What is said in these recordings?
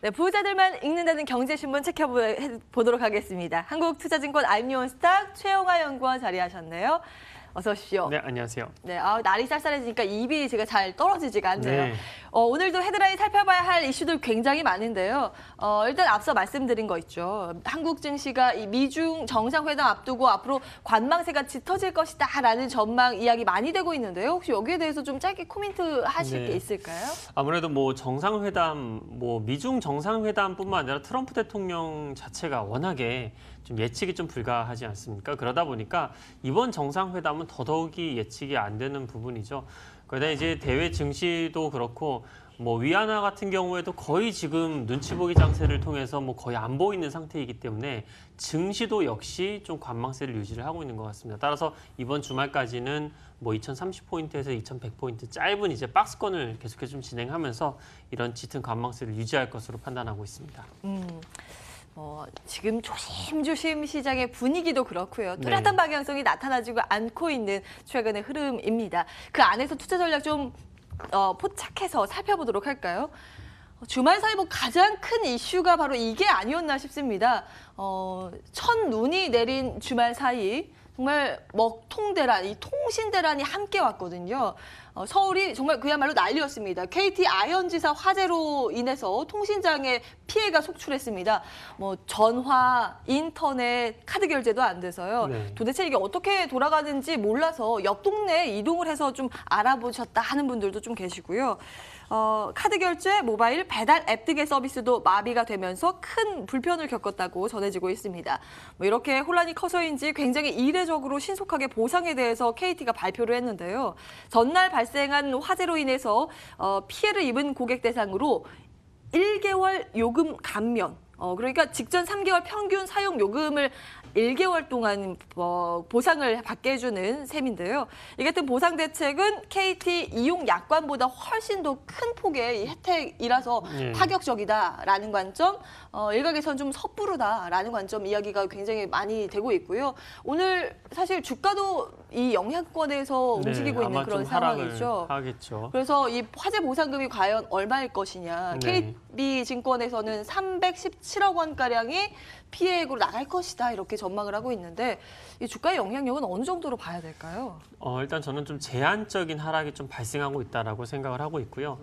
네, 부자들만 읽는다는 경제신문 체크해보도록 하겠습니다. 한국투자증권 알미온스탁 최영하 연구원 자리하셨네요. 어서 오십시오. 네, 안녕하세요. 네, 날이 쌀쌀해지니까 입이 제가 잘 떨어지지가 않네요. 네. 오늘도 헤드라인 살펴봐야 할 이슈들 굉장히 많은데요. 일단 앞서 말씀드린 거 있죠. 한국 증시가 이 미중 정상회담 앞두고 앞으로 관망세가 짙어질 것이다라는 전망 이야기 많이 되고 있는데요. 혹시 여기에 대해서 좀 짧게 코멘트 하실 게 있을까요? 아무래도 정상회담, 미중 정상회담뿐만 아니라 트럼프 대통령 자체가 워낙에 좀 예측이 좀 불가하지 않습니까? 그러다 보니까 이번 정상회담은 더더욱이 예측이 안 되는 부분이죠. 그러다 이제 대외 증시도 그렇고 위안화 같은 경우에도 거의 지금 눈치 보기 장세를 통해서 거의 안 보이는 상태이기 때문에 증시도 역시 좀 관망세를 유지를 하고 있는 것 같습니다. 따라서 이번 주말까지는 2030포인트에서 2100포인트 짧은 이제 박스권을 계속해서 좀 진행하면서 이런 짙은 관망세를 유지할 것으로 판단하고 있습니다. 지금 조심조심 시장의 분위기도 그렇고요. 뚜렷한 방향성이 나타나지고 않고 있는 최근의 흐름입니다. 그 안에서 투자 전략 좀 포착해서 살펴보도록 할까요? 주말 사이 가장 큰 이슈가 바로 이게 아니었나 싶습니다. 첫눈이 내린 주말 사이 정말 먹통대란, 이 통신대란이 함께 왔거든요. 서울이 정말 그야말로 난리였습니다. KT 아현지사 화재로 인해서 통신장애 피해가 속출했습니다. 전화, 인터넷, 카드 결제도 안 돼서요. 네. 도대체 이게 어떻게 돌아가는지 몰라서 옆 동네에 이동을 해서 좀 알아보셨다 하는 분들도 좀 계시고요. 카드 결제, 모바일, 배달 앱 등의 서비스도 마비가 되면서 큰 불편을 겪었다고 전해지고 있습니다. 이렇게 혼란이 커서인지 굉장히 이례적으로 신속하게 보상에 대해서 KT가 발표를 했는데요. 전날 발생한 화재로 인해서 피해를 입은 고객 대상으로 1개월 요금 감면, 그러니까 직전 3개월 평균 사용 요금을 1개월 동안 보상을 받게 해주는 셈인데요. 이 같은 보상 대책은 KT 이용 약관보다 훨씬 더 큰 폭의 혜택이라서 파격적이다라는 관점, 일각에선 좀 섣부르다라는 관점 이야기가 굉장히 많이 되고 있고요. 오늘 사실 주가도 이 영향권에서 움직이고 있는 그런 상황이죠. 하겠죠. 그래서 이 화재 보상금이 과연 얼마일 것이냐. KB증권에서는 317억 원가량이 피해액으로 나갈 것이다 이렇게 전망을 하고 있는데 이 주가의 영향력은 어느 정도로 봐야 될까요? 일단 저는 좀 제한적인 하락이 좀 발생하고 있다라고 생각을 하고 있고요.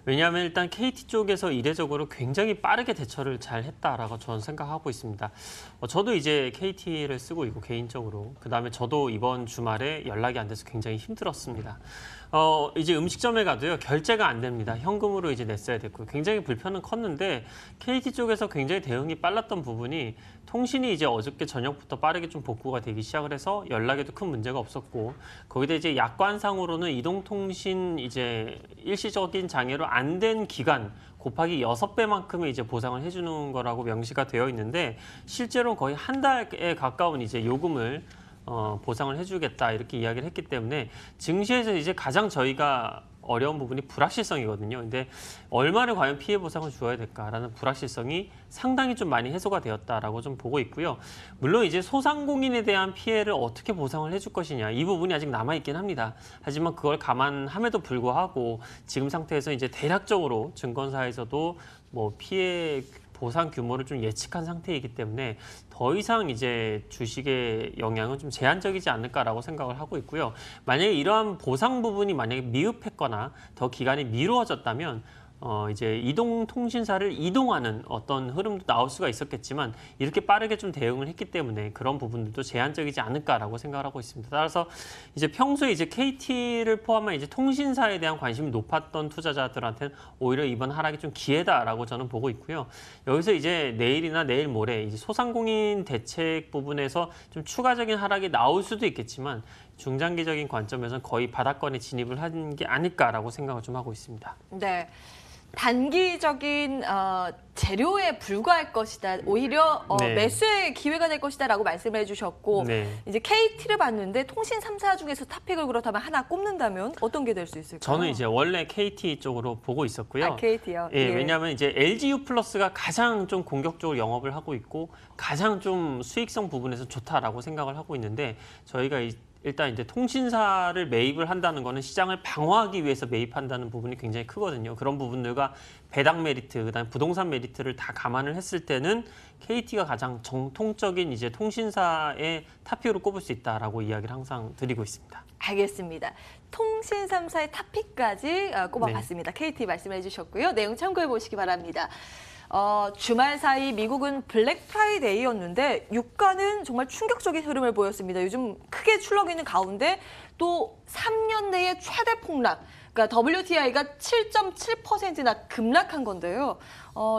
왜냐하면 일단 KT 쪽에서 이례적으로 굉장히 빠르게 대처를 잘 했다라고 저는 생각하고 있습니다. 저도 이제 KT를 쓰고 있고 개인적으로 그다음에 저도 이번 주말에 연락이 안 돼서 굉장히 힘들었습니다. 이제 음식점에 가도요 결제가 안 됩니다. 현금으로 이제 냈어야 됐고 굉장히 불편은 컸는데 KT 쪽에서 굉장히 대응이 빨랐던 부분이 통신이 이제 어저께 저녁부터 빠르게 좀 복구가 되기 시작을 해서 연락에도 큰 문제가 없었고 거기다 이제 약관상으로는 이동통신 이제 일시적인 장애로 안 된 기간 곱하기 6배만큼의 이제 보상을 해주는 거라고 명시가 되어 있는데 실제로는 거의 한 달에 가까운 이제 요금을 보상을 해주겠다 이렇게 이야기를 했기 때문에 증시에서 이제 가장 저희가 어려운 부분이 불확실성이거든요. 근데 얼마를 과연 피해 보상을 주어야 될까라는 불확실성이 상당히 좀 많이 해소가 되었다라고 좀 보고 있고요. 물론 이제 소상공인에 대한 피해를 어떻게 보상을 해줄 것이냐 이 부분이 아직 남아 있긴 합니다. 하지만 그걸 감안함에도 불구하고 지금 상태에서 이제 대략적으로 증권사에서도 피해 보상 규모를 좀 예측한 상태이기 때문에 더 이상 이제 주식의 영향은 좀 제한적이지 않을까라고 생각을 하고 있고요. 만약에 이러한 보상 부분이 만약에 미흡했거나 더 기간이 미루어졌다면 이제 이동통신사를 이동하는 어떤 흐름도 나올 수가 있었겠지만 이렇게 빠르게 좀 대응을 했기 때문에 그런 부분들도 제한적이지 않을까라고 생각을 하고 있습니다. 따라서 이제 평소에 이제 KT를 포함한 이제 통신사에 대한 관심이 높았던 투자자들한테는 오히려 이번 하락이 좀 기회다라고 저는 보고 있고요. 여기서 이제 내일이나 내일 모레 이제 소상공인 대책 부분에서 좀 추가적인 하락이 나올 수도 있겠지만 중장기적인 관점에서는 거의 바닥권에 진입을 한 게 아닐까라고 생각을 좀 하고 있습니다. 네. 단기적인 재료에 불과할 것이다. 오히려 매수의 기회가 될 것이다라고 말씀을 해주셨고 이제 KT를 봤는데 통신 3사 중에서 탑픽을 그렇다면 하나 꼽는다면 어떤 게 될 수 있을까요? 저는 이제 원래 KT 쪽으로 보고 있었고요. KT요? 예, 왜냐하면 이제 LGU+가 가장 좀 공격적으로 영업을 하고 있고 가장 좀 수익성 부분에서 좋다라고 생각을 하고 있는데 저희가 일단 이제 통신사를 매입을 한다는 거는 시장을 방어하기 위해서 매입한다는 부분이 굉장히 크거든요. 그런 부분들과 배당 메리트, 그다음에 부동산 메리트를 다 감안을 했을 때는 KT가 가장 정통적인 이제 통신사의 탑픽으로 꼽을 수 있다라고 이야기를 항상 드리고 있습니다. 알겠습니다. 통신 3사의 탑픽까지 꼽아봤습니다. KT 말씀해 주셨고요. 내용 참고해 보시기 바랍니다. 주말 사이 미국은 블랙 프라이데이였는데 유가는 정말 충격적인 흐름을 보였습니다. 요즘 크게 출렁이는 가운데 또 3년 내에 최대 폭락, 그러니까 WTI가 7.7%나 급락한 건데요.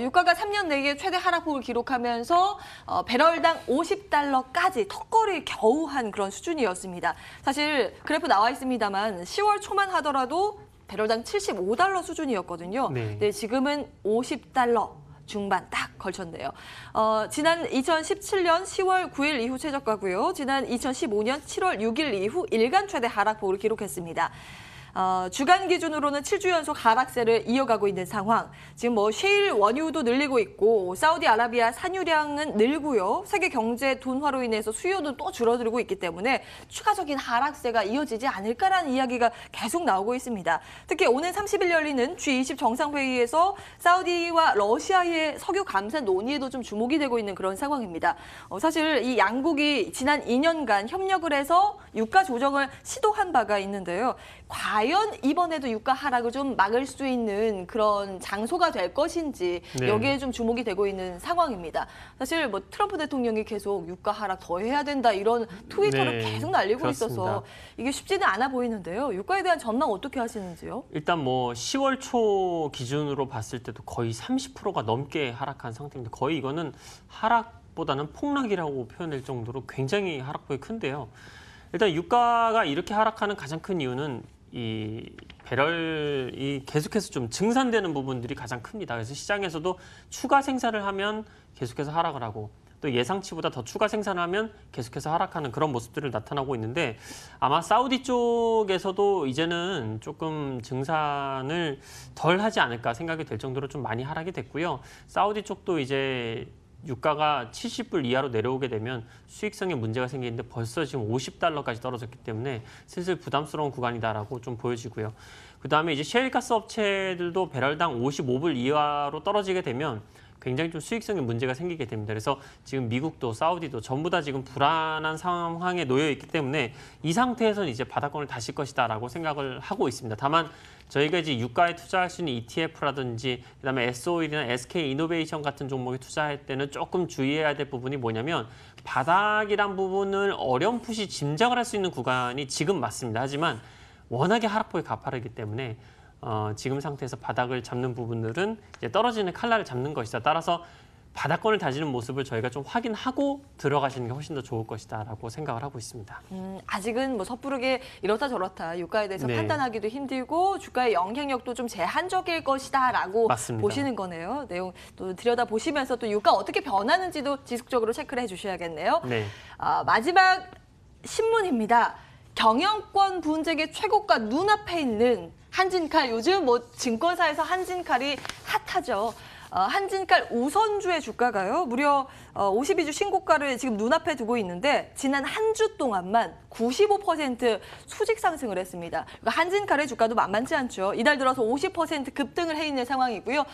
유가가 3년 내에 최대 하락폭을 기록하면서 배럴당 $50까지 턱걸이 겨우 한 그런 수준이었습니다. 사실 그래프 나와 있습니다만 10월 초만 하더라도 배럴당 $75 수준이었거든요. 네. 근데 지금은 $50 중반 딱 걸쳤네요. 지난 2017년 10월 9일 이후 최저가고요. 지난 2015년 7월 6일 이후 일간 최대 하락폭을 기록했습니다. 주간 기준으로는 7주 연속 하락세를 이어가고 있는 상황. 지금 뭐 셰일 원유도 늘리고 있고 사우디아라비아 산유량은 늘고요. 세계 경제 둔화로 인해서 수요도 또 줄어들고 있기 때문에 추가적인 하락세가 이어지지 않을까라는 이야기가 계속 나오고 있습니다. 특히 오늘 30일 열리는 G20 정상회의에서 사우디와 러시아의 석유 감산 논의에도 좀 주목이 되고 있는 그런 상황입니다. 사실 이 양국이 지난 2년간 협력을 해서 유가 조정을 시도한 바가 있는데요. 과연 이번에도 유가 하락을 좀 막을 수 있는 그런 장소가 될 것인지 네. 여기에 좀 주목이 되고 있는 상황입니다. 사실 뭐 트럼프 대통령이 계속 유가 하락 더 해야 된다 이런 트위터를 네, 계속 날리고 그렇습니다. 있어서 이게 쉽지는 않아 보이는데요. 유가에 대한 전망 어떻게 하시는지요? 일단 뭐 10월 초 기준으로 봤을 때도 거의 30%가 넘게 하락한 상태입니다. 거의 이거는 하락보다는 폭락이라고 표현할 정도로 굉장히 하락폭이 큰데요. 일단 유가가 이렇게 하락하는 가장 큰 이유는 이 배럴이 계속해서 좀 증산되는 부분들이 가장 큽니다. 그래서 시장에서도 추가 생산을 하면 계속해서 하락을 하고 또 예상치보다 더 추가 생산을 하면 계속해서 하락하는 그런 모습들을 나타나고 있는데 아마 사우디 쪽에서도 이제는 조금 증산을 덜 하지 않을까 생각이 될 정도로 좀 많이 하락이 됐고요. 사우디 쪽도 이제 유가가 70불 이하로 내려오게 되면 수익성에 문제가 생기는데 벌써 지금 $50까지 떨어졌기 때문에 슬슬 부담스러운 구간이다라고 좀 보여지고요. 그다음에 이제 셰일가스 업체들도 배럴당 55불 이하로 떨어지게 되면 굉장히 좀 수익성에 문제가 생기게 됩니다. 그래서 지금 미국도 사우디도 전부 다 지금 불안한 상황에 놓여 있기 때문에 이 상태에서는 이제 바닥권을 다실 것이다라고 생각을 하고 있습니다. 다만 저희가 이제 유가에 투자할 수 있는 ETF라든지 그다음에 S-OIL이나 SK 이노베이션 같은 종목에 투자할 때는 조금 주의해야 될 부분이 뭐냐면 바닥이란 부분을 어렴풋이 짐작을 할 수 있는 구간이 지금 맞습니다. 하지만 워낙에 하락폭이 가파르기 때문에 지금 상태에서 바닥을 잡는 부분들은 이제 떨어지는 칼날을 잡는 것이다. 따라서 바닥권을 다지는 모습을 저희가 좀 확인하고 들어가시는 게 훨씬 더 좋을 것이다라고 생각을 하고 있습니다. 아직은 뭐 섣부르게 이렇다 저렇다 유가에 대해서 네. 판단하기도 힘들고 주가의 영향력도 좀 제한적일 것이다라고 맞습니다. 보시는 거네요. 내용 또 들여다 보시면서 또 유가 어떻게 변하는지도 지속적으로 체크를 해주셔야겠네요. 네. 마지막 신문입니다. 경영권 분쟁의 최고가 눈앞에 있는 한진칼, 요즘 뭐 증권사에서 한진칼이 핫하죠. 한진칼 우선주의 주가가요. 무려 52주 신고가를 지금 눈앞에 두고 있는데 지난 한 주 동안만 95% 수직 상승을 했습니다. 그러니까 한진칼의 주가도 만만치 않죠. 이달 들어서 50% 급등을 해 있는 상황이고요.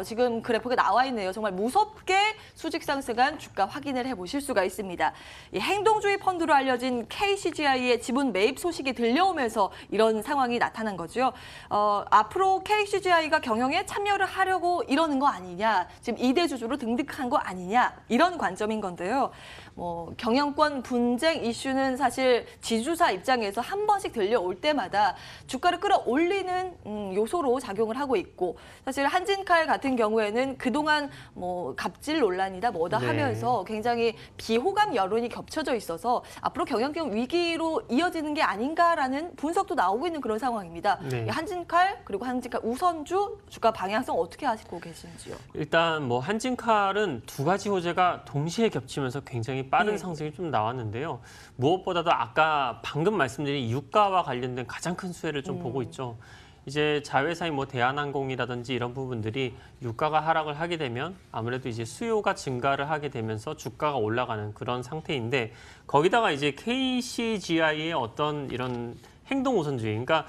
지금 그래프가 나와 있네요. 정말 무섭게 수직 상승한 주가 확인을 해보실 수가 있습니다. 이 행동주의 펀드로 알려진 KCGI의 지분 매입 소식이 들려오면서 이런 상황이 나타난 거죠. 앞으로 KCGI가 경영에 참여를 하려고 이러는 거 아니냐, 지금 2대 주주로 등극한 거 아니냐 이런 관점인 건데요. 뭐 경영권 분쟁 이슈는 사실 지주사 입장에서 한 번씩 들려올 때마다 주가를 끌어올리는 요소로 작용을 하고 있고, 사실 한진칼 같은 경우에는 그동안 뭐 갑질 논란이다 뭐다 네. 하면서 굉장히 비호감 여론이 겹쳐져 있어서 앞으로 경영권 위기로 이어지는 게 아닌가라는 분석도 나오고 있는 그런 상황입니다. 네. 이 한진칼 그리고 한진칼 우선주 주가 방향성 어떻게 아시고 계신지요? 일단 뭐 한진칼은 두 가지 호재가 동시에 겹치면서 굉장히 빠른 네. 상승이 좀 나왔는데요. 무엇보다도 아까 방금 말씀드린 유가와 관련된 가장 큰 수혜를 좀 보고 있죠. 이제 자회사인 뭐 대한항공이라든지 이런 부분들이 유가가 하락을 하게 되면 아무래도 이제 수요가 증가를 하게 되면서 주가가 올라가는 그런 상태인데 거기다가 이제 KCGI의 어떤 이런 행동 우선주의, 그러니까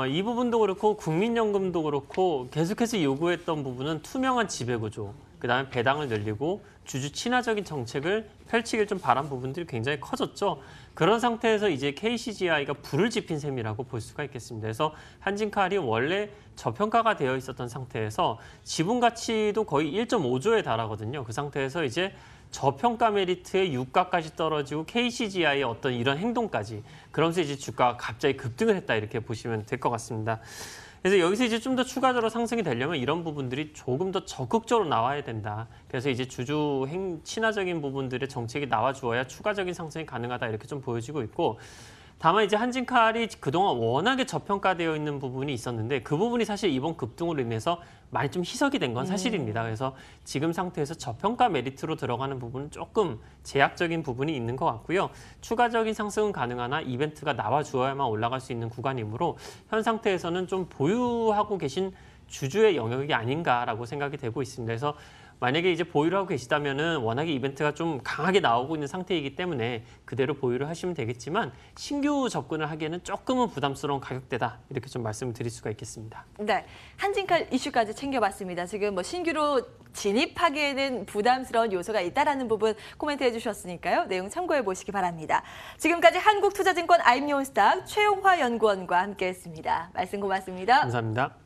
이 부분도 그렇고 국민연금도 그렇고 계속해서 요구했던 부분은 투명한 지배구조, 그다음에 배당을 늘리고 주주 친화적인 정책을 펼치길 좀 바란 부분들이 굉장히 커졌죠. 그런 상태에서 이제 KCGI가 불을 지핀 셈이라고 볼 수가 있겠습니다. 그래서 한진칼이 원래 저평가가 되어 있었던 상태에서 지분 가치도 거의 1.5조에 달하거든요. 그 상태에서 이제 저평가 메리트의 유가까지 떨어지고 KCGI의 어떤 이런 행동까지, 그러면서 이제 주가가 갑자기 급등을 했다, 이렇게 보시면 될 것 같습니다. 그래서 여기서 이제 좀 더 추가적으로 상승이 되려면 이런 부분들이 조금 더 적극적으로 나와야 된다. 그래서 이제 주주 친화적인 부분들의 정책이 나와 주어야 추가적인 상승이 가능하다, 이렇게 좀 보여지고 있고, 다만 이제 한진칼이 그동안 워낙에 저평가되어 있는 부분이 있었는데 그 부분이 사실 이번 급등으로 인해서 많이 좀 희석이 된 건 사실입니다. 그래서 지금 상태에서 저평가 메리트로 들어가는 부분은 조금 제약적인 부분이 있는 것 같고요. 추가적인 상승은 가능하나 이벤트가 나와 주어야만 올라갈 수 있는 구간이므로 현 상태에서는 좀 보유하고 계신 주주의 영역이 아닌가라고 생각이 되고 있습니다. 그래서 만약에 이제 보유를 하고 계시다면은 워낙에 이벤트가 좀 강하게 나오고 있는 상태이기 때문에 그대로 보유를 하시면 되겠지만 신규 접근을 하기에는 조금은 부담스러운 가격대다, 이렇게 좀 말씀을 드릴 수가 있겠습니다. 네, 한진칼 이슈까지 챙겨봤습니다. 지금 뭐 신규로 진입하기에는 부담스러운 요소가 있다라는 부분 코멘트해 주셨으니까요. 내용 참고해 보시기 바랍니다. 지금까지 한국투자증권 아임요원스탁 최용화 연구원과 함께했습니다. 말씀 고맙습니다. 감사합니다.